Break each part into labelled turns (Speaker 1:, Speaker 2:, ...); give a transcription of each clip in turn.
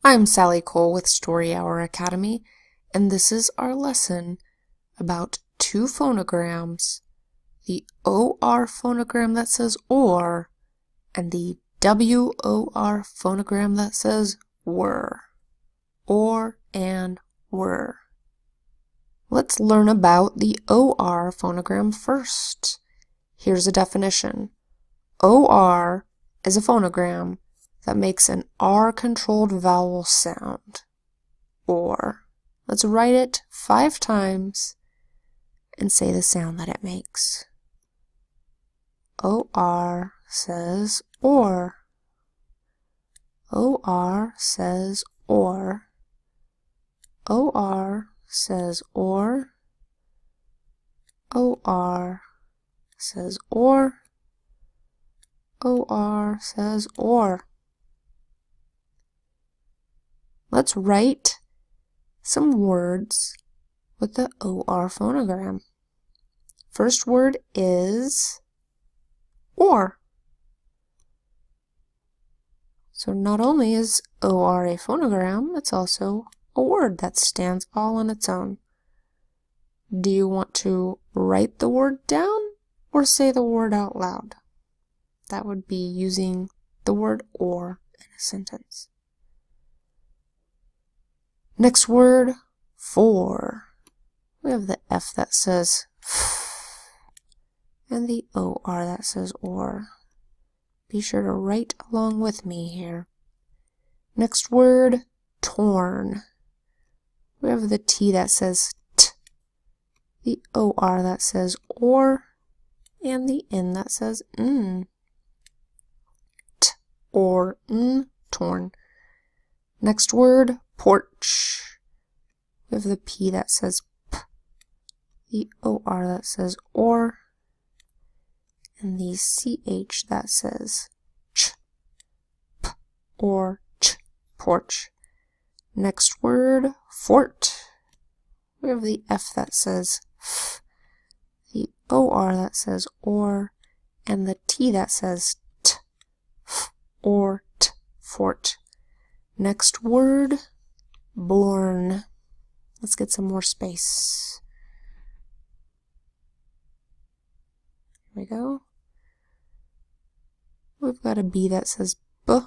Speaker 1: I'm Sally Cole with Story Hour Academy, and this is our lesson about two phonograms, the OR phonogram that says OR, and the WOR phonogram that says WOR. OR and WOR. Let's learn about the OR phonogram first. Here's a definition. OR is a phonogram that makes an R-controlled vowel sound. OR. Let's write it 5 times and say the sound that it makes. OR says OR. OR says OR. OR says OR. OR says OR. OR says OR. Let's write some words with the OR phonogram. First word is OR. So not only is OR a phonogram, it's also a word that stands all on its own. Do you want to write the word down or say the word out loud? That would be using the word OR in a sentence. Next word, for. We have the F that says f and the OR that says OR. Be sure to write along with me here. Next word, torn. We have the T that says t, the OR that says OR, and the N that says n. T or n, torn. Next word, porch. We have the P that says p, the OR that says OR, and the CH that says ch, p, or ch, porch. Next word, fort. We have the F that says f, the OR that says OR, and the T that says t, f, or t, fort. Next word, born. Let's get some more space. Here we go. We've got a B that says B,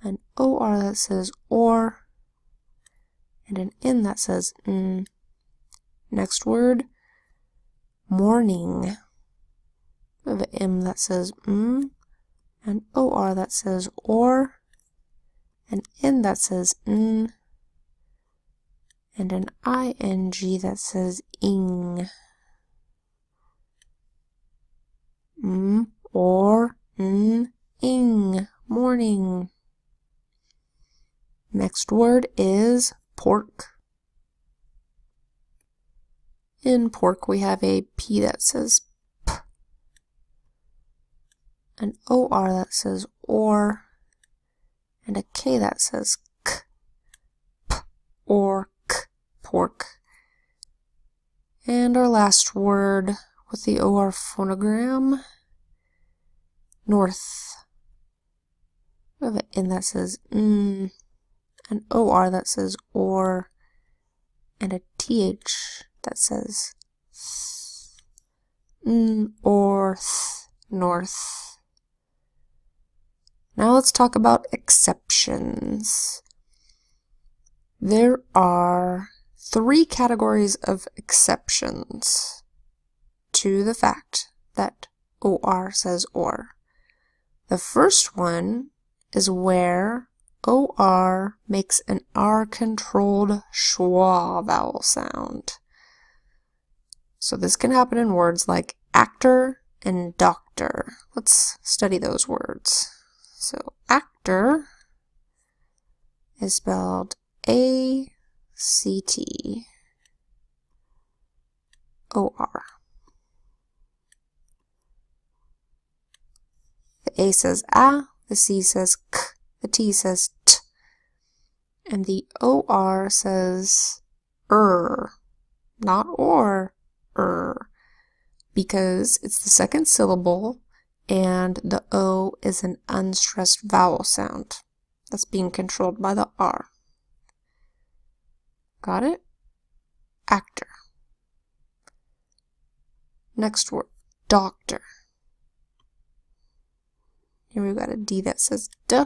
Speaker 1: an OR that says OR, and an N that says N. Next word, morning. We have an M that says M, an OR that says OR, an N that says N, and an ING that says ing. Or n, ing, morning. Next word is pork. In pork we have a P that says p, an OR that says OR, and a K that says k, p, or k, pork. And our last word with the OR phonogram, north. We have an N that says n, an OR that says OR, and a TH that says th, n, or th, north. Now let's talk about exceptions. There are 3 categories of exceptions to the fact that OR says OR. The first one is where OR makes an R-controlled schwa vowel sound. So this can happen in words like actor and doctor. Let's study those words. So actor is spelled A-C-T-O-R. The A says A, the C says K, the T says T, and the OR says not or, because it's the second syllable and the O is an unstressed vowel sound. That's being controlled by the R. Got it? Actor. Next word, doctor. Here we've got a D that says D.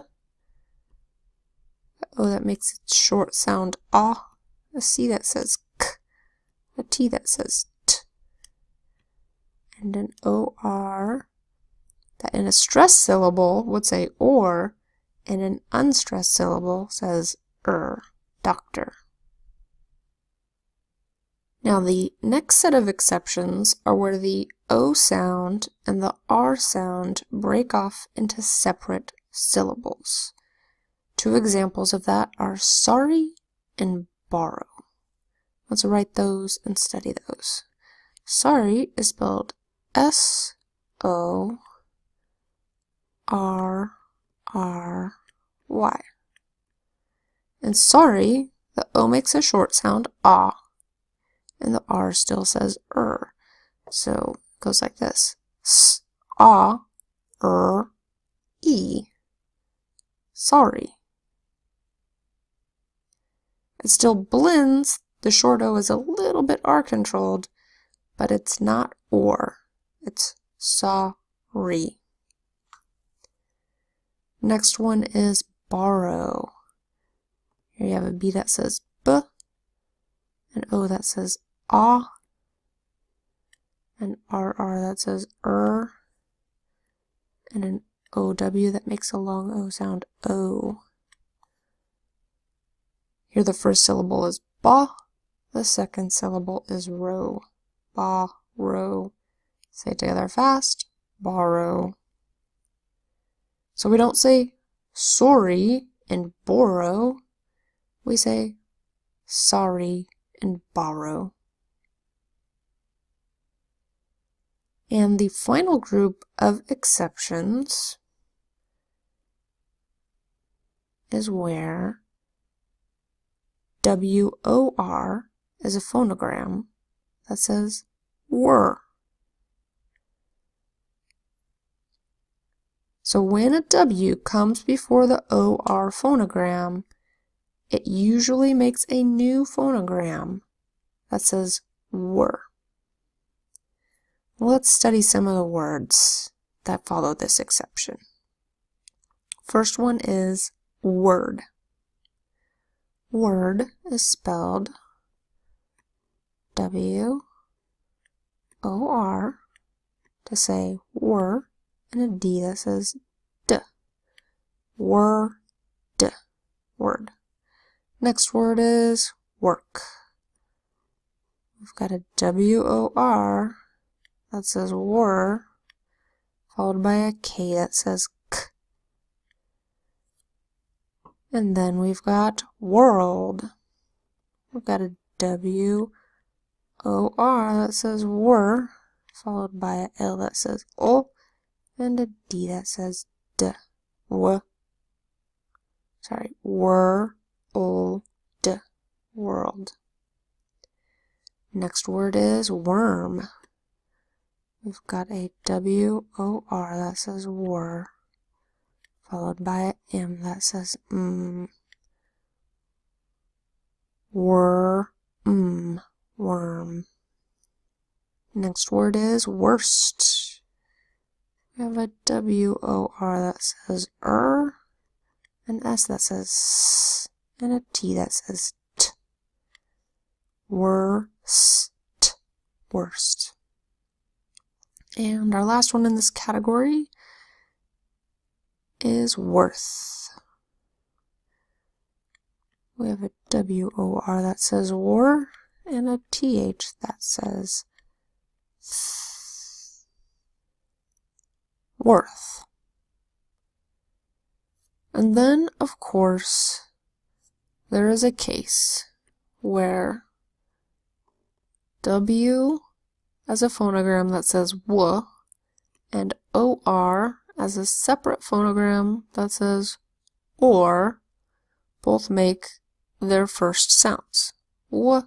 Speaker 1: O that makes its short sound ah. A C that says k. A T that says t. And an OR that in a stressed syllable would say or, and an unstressed syllable says doctor. Now the next set of exceptions are where the O sound and the R sound break off into separate syllables. Two examples of that are sorry and borrow. Let's write those and study those. Sorry is spelled S-O-R-R-Y. And sorry, the O makes a short sound, ah, and the R still says So it goes like this. S-A-R-E. Sorry. It still blends. The short O is a little bit R controlled, but it's not or. It's sorry. Next one is borrow. Here you have a B that says B, an O that says ah, an RR that says and an OW that makes a long O sound O. Here the first syllable is ba, the second syllable is ro. Ba, ro. Say it together fast. Borrow. So we don't say sorry and borrow. We say sorry and borrow. And the final group of exceptions is where WOR is a phonogram that says WOR. So when a W comes before the OR phonogram, it usually makes a new phonogram that says WOR. Let's study some of the words that follow this exception. First one is word. Word is spelled W-O-R to say wor, and a D that says D. Word. Word. Next word is work. We've got a W-O-R that says wor, followed by a K that says K. And then we've got world. We've got a W-O-R that says wor, followed by a L that says O, and a D that says D. World. Next word is worm. We've got a W-O-R that says wor, followed by an M that says worm. Next word is worst. We have a W-O-R that says an S that says S, and a T that says T. Worst. And our last one in this category is worth. We have a W-O-R that says war, and a T-H that says worth. And then, of course, there is a case where W as a phonogram that says W and OR as a separate phonogram that says OR both make their first sounds. W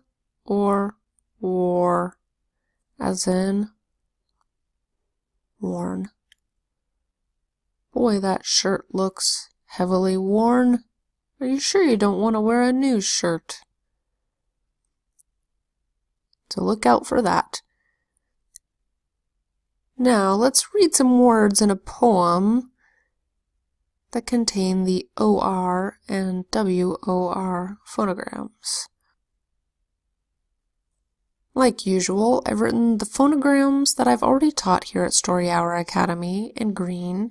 Speaker 1: or war, as in worn. Boy, that shirt looks heavily worn. Are you sure you don't want to wear a new shirt? So look out for that. Now let's read some words in a poem that contain the OR and WOR phonograms. Like usual, I've written the phonograms that I've already taught here at Story Hour Academy in green,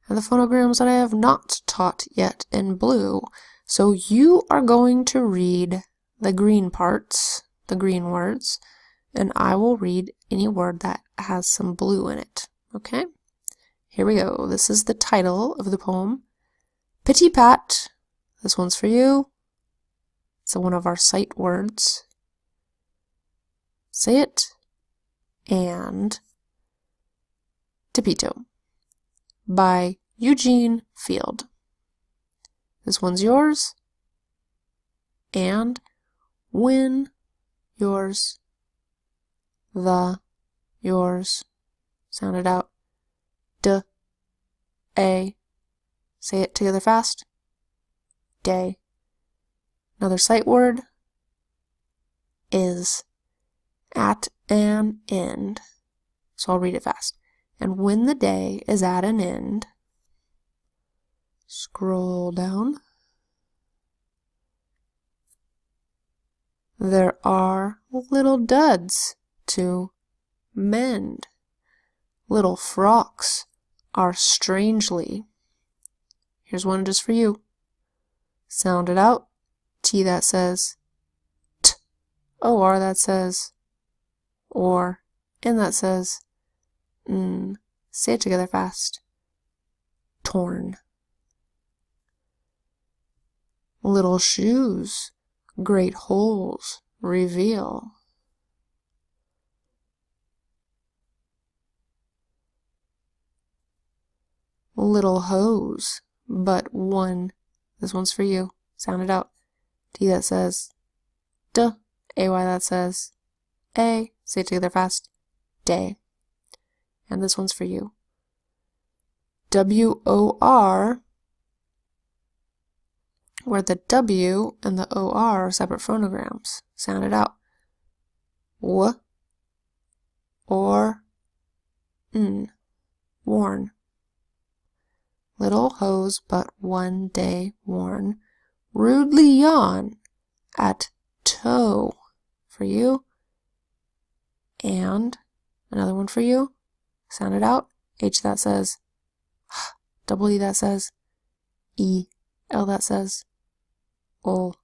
Speaker 1: and the phonograms that I have not taught yet in blue. So you are going to read the green parts, the green words, and I will read any word that has some blue in it. Okay? Here we go. This is the title of the poem. Pittypat. This one's for you. It's one of our sight words. Say it. And Tippytoe by Eugene Field. This one's yours. And when, yours. The, yours. Sound it out. D, a. Say it together fast. Day. Another sight word is at an end. So I'll read it fast. And when the day is at an end, scroll down. There are little duds to mend. Little frocks are strangely. Here's one just for you. Sound it out. T that says T. OR that says OR. N that says N. Say it together fast. Torn. Little shoes, great holes reveal. Little hose, but one. This one's for you. Sound it out. T that says D. AY that says A. Say it together fast. Day. And this one's for you. WOR, where the W and the OR are separate phonograms. Sound it out. W. Or. N. Worn. Little hose but one day worn. Rudely yawn at toe. For you. And another one for you. Sound it out. H that says double E that says E. L that says ol.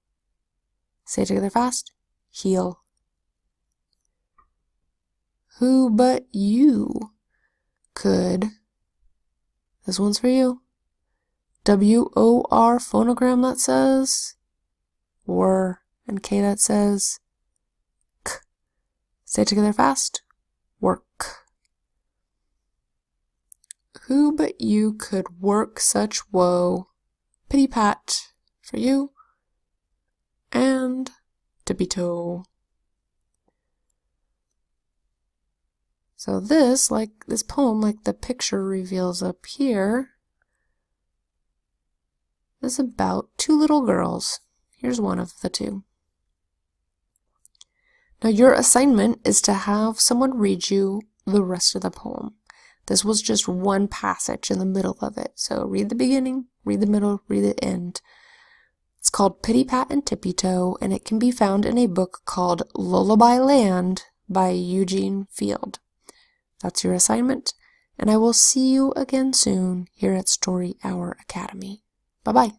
Speaker 1: Say it together fast. Heel. Who but you could. This one's for you. WOR phonogram that says WOR, and K that says K. Say it together fast. Work. Who but you could work such woe? Pittypat for you. And Tippytoe. So this poem, like the picture reveals up here, is about two little girls. Here's one of the two. Now your assignment is to have someone read you the rest of the poem. This was just one passage in the middle of it. So read the beginning, read the middle, read the end. It's called Pittypat and Tippytoe, and it can be found in a book called Lullaby Land by Eugene Field. That's your assignment, and I will see you again soon here at Story Hour Academy. Bye-bye.